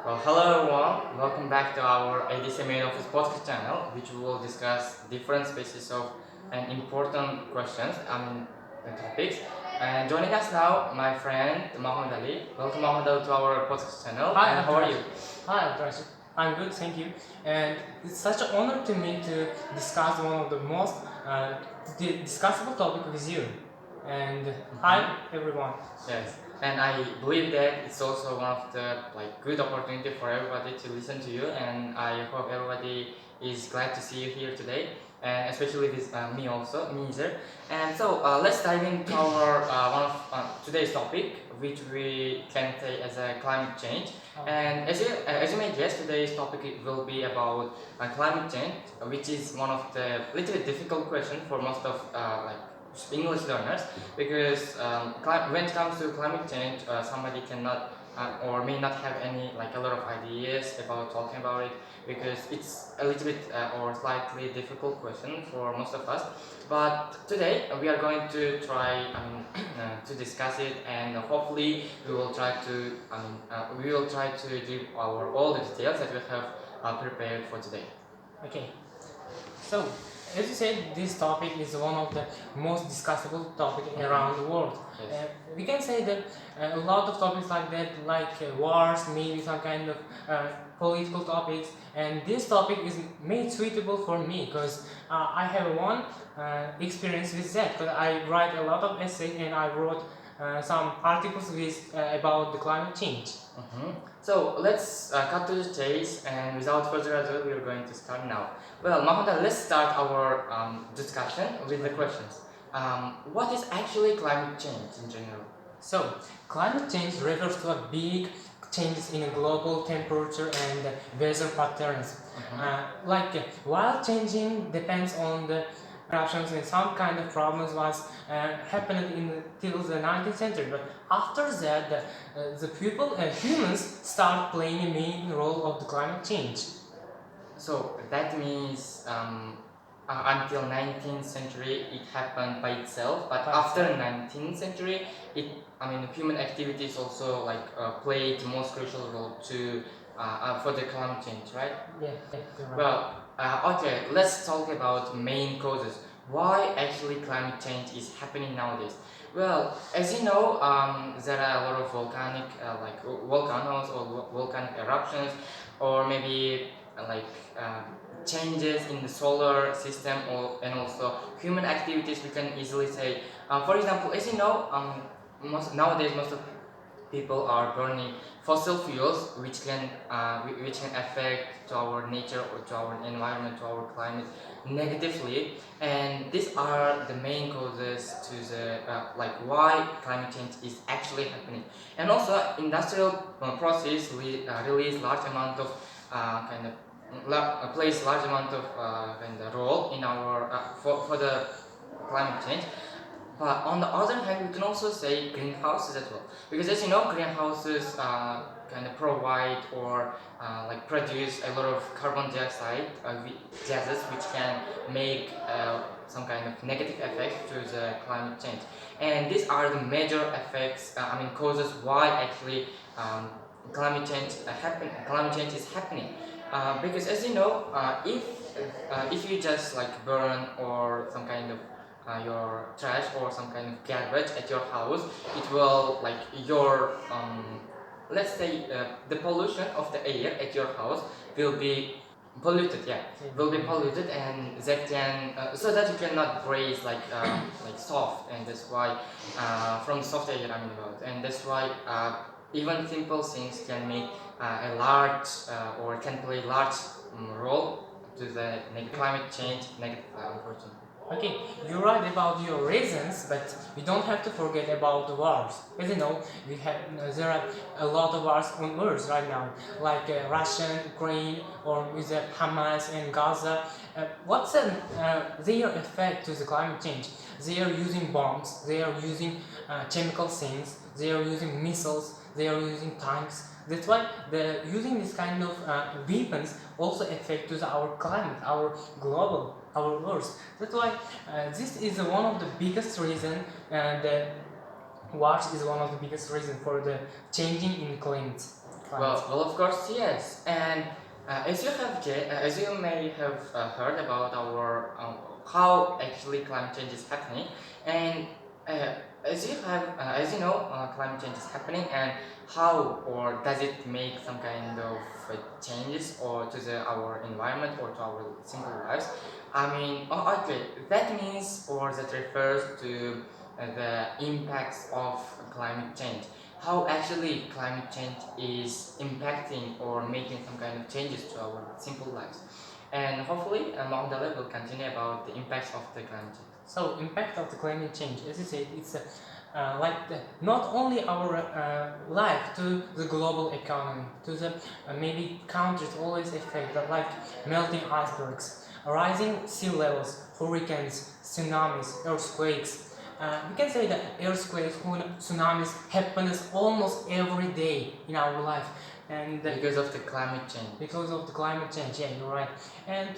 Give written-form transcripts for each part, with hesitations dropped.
Hello everyone, welcome back to our ADC main office podcast channel, which will discuss different species of and important questions and topics. And joining us now, my friend MuhammadAli. Welcome MuhammadAli to our podcast channel. Hi, And how are you? Hi, Abdurrashid. I'm good, thank you. And it's such an honor to me to discuss one of the most discussable topic with you. And hi, everyone. Yes, and I believe that it's also one of the good opportunity for everybody to listen to you, and I hope everybody is glad to see you here today, and especially with me also, me either. And so let's dive into our one of today's topic, which we can say as a climate change. And as you may guess, today's topic will be about climate change, which is one of the little bit difficult question for most of English learners, because when it comes to climate change, somebody cannot or may not have any a lot of ideas about talking about it, because it's a little bit or slightly difficult question for most of us. But today we are going to try to discuss it, and hopefully we will try to give our all the details that we have prepared for today. Okay. So, as you said, this topic is one of the most discussable topic around the world. Yes. We can say that a lot of topics like that, wars, maybe some kind of political topics, and this topic is made suitable for me because I have one experience with that. Because I write a lot of essays and I wrote some articles about the climate change. So let's cut to the chase, and without further ado, we are going to start now. Well, Mahmoud, let's start our discussion with the questions. What is actually climate change in general? So, climate change refers to a big changes in global temperature and weather patterns. While changing depends on the eruptions and some kind of problems was happened till the 19th century, but after that humans start playing a main role of the climate change. So that means until 19th century it happened by itself, but after 19th century human activities also played the most crucial role to for the climate change, right? Yeah, you're right. Well, okay, let's talk about main causes. Why actually climate change is happening nowadays? Well, as you know, there are a lot of volcanic, volcanoes or volcanic eruptions, or maybe changes in the solar system, and also human activities. We can easily say, for example, as you know, nowadays most of people are burning fossil fuels, which can affect to our nature or to our environment, to our climate negatively, and these are the main causes to the why climate change is actually happening. And also industrial process release large amount of plays large amount of role in our for the climate change. But on the other hand, we can also say greenhouses as well, because as you know, greenhouses provide or produce a lot of carbon dioxide gases, which can make some kind of negative effect to the climate change. And these are the major effects, causes why actually climate change is happening. Because as you know, if you just burn or some kind of your trash or some kind of garbage at your house, it will your let's say the pollution of the air at your house will be polluted. Will be polluted, and that can so that you cannot breathe soft, and that's why from soft air and that's why even simple things can make a large or can play large role to the climate change negative unfortunately. Okay, you're right about your reasons, but we don't have to forget about the wars. As you know, there are a lot of wars on Earth right now, like Russia, Ukraine, or with Hamas and Gaza. What's their effect to the climate change? They are using bombs, they are using chemical things, they are using missiles, they are using tanks. That's why using this kind of weapons also affect our climate, our global, our Earth. That's why this is one of the biggest reason, and wars is one of the biggest reason for the changing in climate. climate? Well, of course, yes. And as you may have heard about our how actually climate change is happening, and uh, as you know, climate change is happening, and how or does it make some kind of changes or to our environment or to our simple lives? I mean, okay, that means or that refers to the impacts of climate change, how actually climate change is impacting or making some kind of changes to our simple lives. And hopefully, MuhammadAli will continue about the impacts of the climate change. So, impact of the climate change, as you said, it's not only our life to the global economy, to the maybe countries always affect, but like melting icebergs, rising sea levels, hurricanes, tsunamis, earthquakes. We can say that earthquakes, tsunamis happens almost every day in our life, and Because of the climate change. because of the climate change. Yeah, you're right. And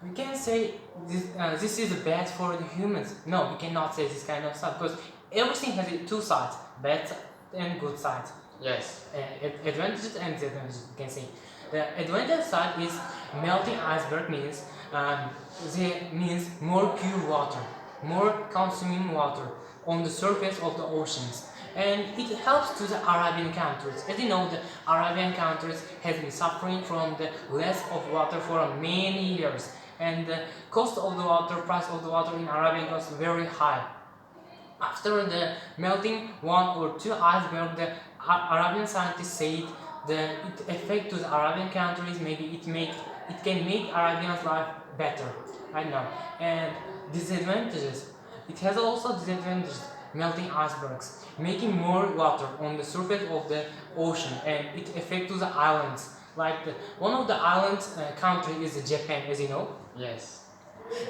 we can say this is bad for the humans. No, we cannot say this kind of stuff because everything has two sides, bad and good sides. Yes. Advantages and disadvantages, we can say. The advantage side is melting iceberg means means more pure water, more consuming water on the surface of the oceans, and it helps to the Arabian countries. As you know, the Arabian countries has been suffering from the less of water for many years, and the cost of the water, price of the water in Arabian was very high. After the melting one or two icebergs, the Arabian scientists said that it affect to the Arabian countries. Maybe it can make Arabians' life better right now. And disadvantages, it has also disadvantages. Melting icebergs, making more water on the surface of the ocean, and it affects the islands. Like one of the islands country is Japan, as you know. Yes.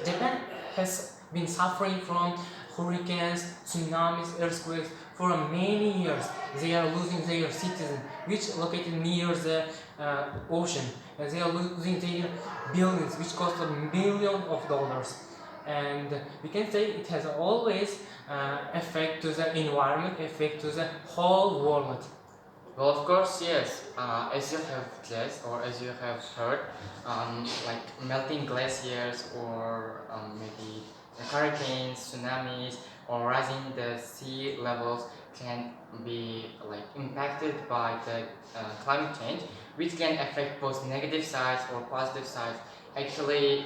Japan has been suffering from hurricanes, tsunamis, earthquakes for many years. They are losing their citizens, which located near the ocean, and they are losing their buildings, which cost millions of dollars. And we can say it has always effect to the environment, effect to the whole world. Well, of course, yes. As you have guessed or as you have heard, like melting glaciers or maybe hurricanes, tsunamis, or rising the sea levels can be like impacted by the climate change, which can affect both negative sides or positive sides. Actually,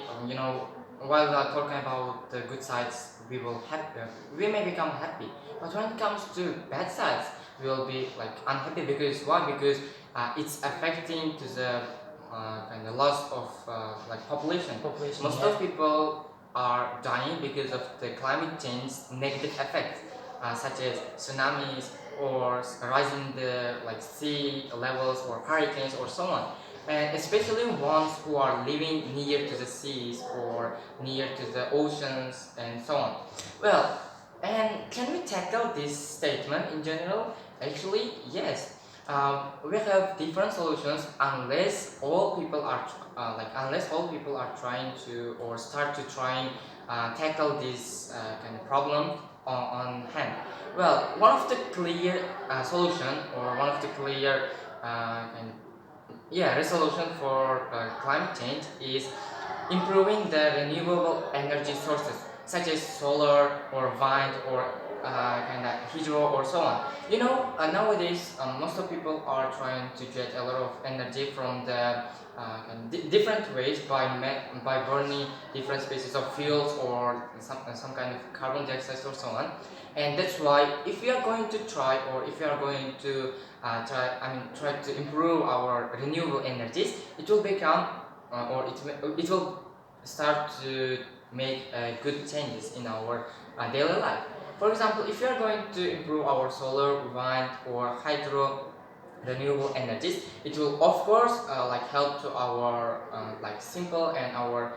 while we are talking about the good sides, we may become happy. But when it comes to bad sides, we will be like unhappy because why? Because it's affecting to the kind of loss of like population. Most of people are dying because of the climate change negative effects, such as tsunamis or rising the like sea levels or hurricanes or so on. And especially ones who are living near to the seas or near to the oceans and so on. Well, and can we tackle this statement in general? Actually, yes. We have different solutions unless all people are trying to or start to trying tackle this kind of problem on hand. Well, one of the clear solution or one of the clear resolution for climate change is improving the renewable energy sources such as solar or wind or kind of hydro or so on. Nowadays most of people are trying to get a lot of energy from the different ways by burning different species of fuels or some kind of carbon dioxide or so on. And that's why if we are going to try or if we are going to try to improve our renewable energies, it will become it will start to make good changes in our daily life. For example, if we are going to improve our solar, wind, or hydro renewable energies, it will of course help to our simple and our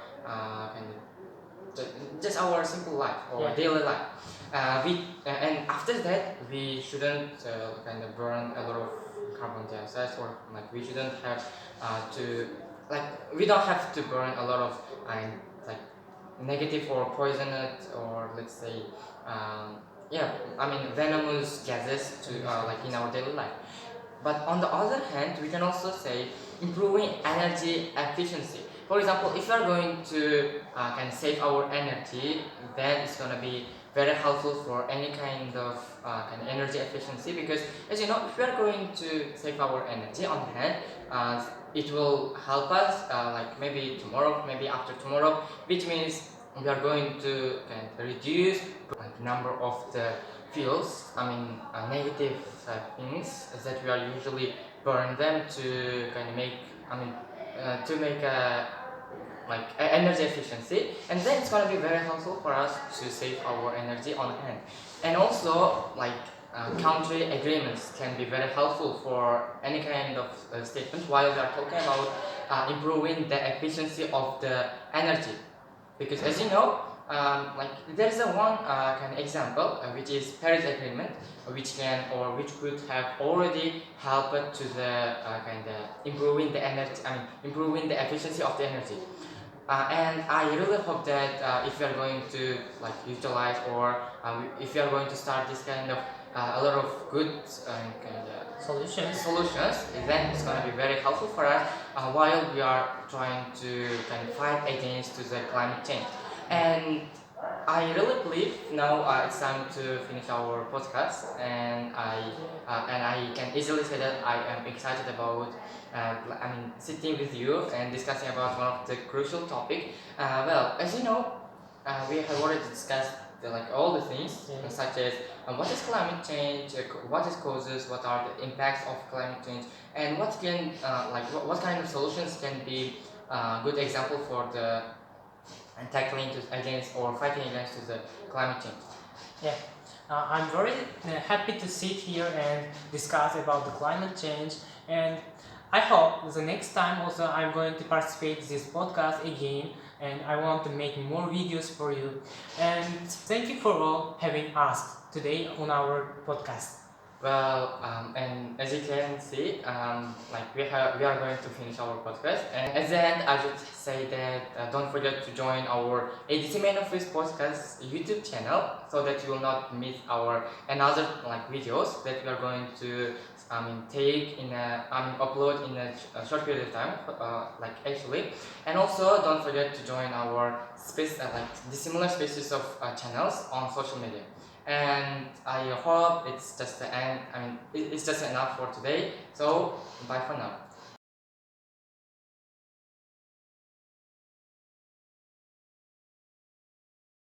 just our simple life or daily life. And after that, we shouldn't burn a lot of carbon dioxide or we shouldn't have to we don't have to burn a lot of negative or poisonous or let's say venomous gases to in our daily life. But on the other hand, we can also say improving energy efficiency. For example, if we are going to kind of save our energy, then it's gonna be very helpful for any kind of energy efficiency, because as you know, if we are going to save our energy on hand, it will help us like maybe tomorrow, maybe after tomorrow, which means we are going to kind of reduce the number of the fuels, negative things that we are usually burn them to kind of make, to make a energy efficiency, and then it's gonna be very helpful for us to save our energy on hand. And also country agreements can be very helpful for any kind of statement while we are talking about improving the efficiency of the energy, because as you know, there's a one kind of example which is Paris Agreement, which could have already helped to the improving the energy, improving the efficiency of the energy. And I really hope that if you are going to utilize, or if you are going to start this kind of a lot of good solutions, then it's going to be very helpful for us while we are trying to fight against the climate change. And I really believe now it's time to finish our podcast, and I can easily say that I am excited about sitting with you and discussing about one of the crucial topic. Well, as you know, we have already discussed all the things, such as what is climate change, what is causes, what are the impacts of climate change, and what can what kind of solutions can be good example for the tackling against or fighting against the climate change. Yeah, I'm very happy to sit here and discuss about the climate change, and I hope the next time also I'm going to participate in this podcast again, and I want to make more videos for you. And thank you for all having us today on our podcast. Well, and as you can see, we are going to finish our podcast, and at the end, I should say that don't forget to join our ADC Main Office Podcast YouTube channel, so that you will not miss our another videos that we are going to take in a upload in a short period of time, actually. And also don't forget to join our dissimilar species of channels on social media. And I hope it's just the end. It's just enough for today. So bye for now.